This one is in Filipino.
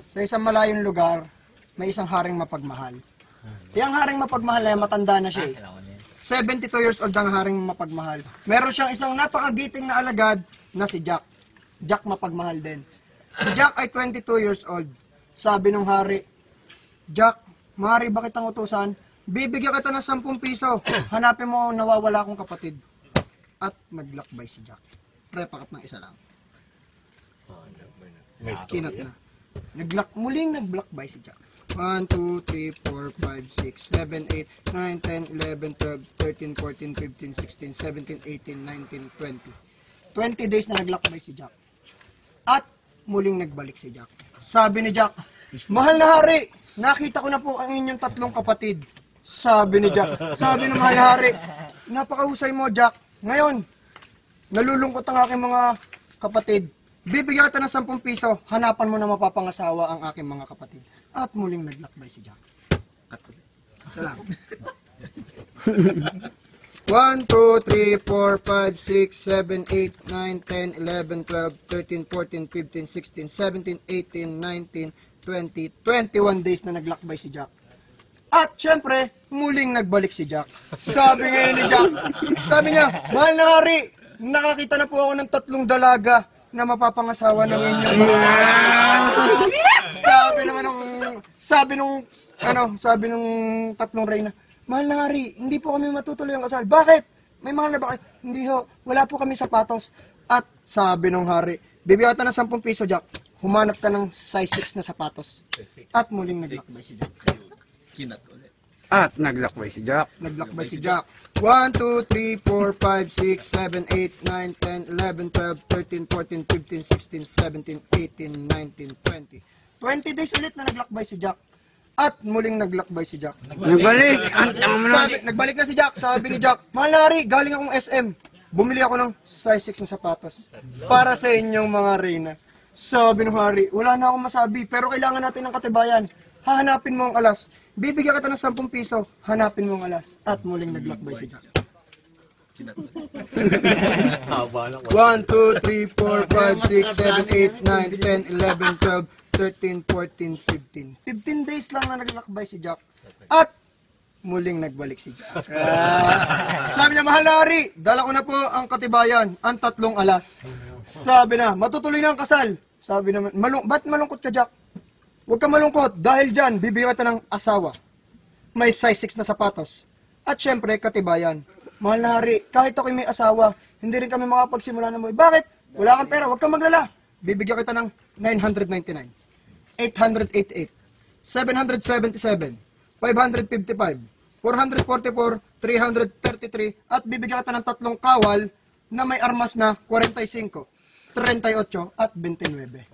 Sa isang malayong lugar, may isang haring mapagmahal. Yung haring mapagmahal na matanda na siya. 72 years old ang haring mapagmahal. Meron siyang isang napakagiting na alagad na si Jack. Jack mapagmahal din. Si Jack ay 22 years old. Sabi nung hari, Jack, maaari ba kitang utusan? Bibigyan kita ng 10 piso. Hanapin mo ang nawawala kong kapatid. At naglakbay si Jack. Pakat ng isa lang. Kinot na. Muling naglakbay si Jack. 1, 2, 3, 4, 5, 6, 7, 8, 9, 10, 11, 12, 13, 14, 15, 16, 17, 18, 19, 20. 20 days na naglakbay si Jack. At muling nagbalik si Jack. Sabi ni Jack, mahal na hari, nakita ko na po ang inyong 3 kapatid. Sabi ni Jack, sabi ng mahal na hari, napakahusay mo Jack. Ngayon, nalulungkot ang aking mga kapatid. Bibigyan kita ng 10 piso, hanapan mo na mapapangasawa ang aking mga kapatid. At muling naglakbay si Jack. Salamat. 1, 2, 3, 4, 5, 6, 7, 8, 9, 10, 11, 12, 13, 14, 15, 16, 17, 18, 19, 20, 21 days na naglakbay si Jack. At syempre, muling nagbalik si Jack. Sabi ngayon ni Jack, sabi niya, mahal na hari, nakakita na po ako ng 3 dalaga na mapapangasawa ng inyong mga... Sabi nung 3 reyna, mahal na hari, hindi po kami matutuloy ang kasal. Bakit? May mahal na bakit? Hindi ho, wala po kami sapatos. At sabi nung hari, bibigyan ka ng 10 piso Jack, humanap ka ng size 6 na sapatos. At muling naglakbay si Jack. At naglakbay si Jack. Naglakbay si Jack. 1, 2, 3, 4, 5, 6, 7, 8, 9, 10, 11, 12, 13, 14, 15, 16, 17, 18, 19, 20. 20 days ulit na naglakbay si Jack. At muling naglakbay si Jack. Nagbalik. Nagbalik na si Jack. Sabi ni Jack, mahal na hari, galing akong SM. Bumili ako ng size 6 na sapatos. Para sa inyong mga reyna. Sabi ng hari, wala na akong masabi, pero kailangan natin ng katibayan. Hahanapin mo ang alas. Bibigyan kita ng 10 piso, hanapin mo ang alas. At muling naglakbay si Jack. 1, 2, 3, 4, 5, 6, 7, 8, 9, 10, 11, 12, 13, 14, 15. 15 days lang na naglakbay si Jack. At muling nagbalik si Jack. Sabi niya, mahal na hari, dala ko na po ang katibayan, ang 3 alas. Sabi na, matutuloy na ang kasal. Sabi naman, ba't malungkot ka Jack? Huwag ka malungkot, dahil dyan, bibigyan kita ng asawa. May size 6 na sapatos. At syempre, katibayan. Mahal na hari, kahit ako'y may asawa, hindi rin kami makapagsimula ng buhay. Bakit? Wala kang pera, huwag kang maglala. Bibigyan kita ng 999, 888, 777, 555, 444, 333, at bibigyan kita ng 3 kawal na may armas na 45, 38 at 29.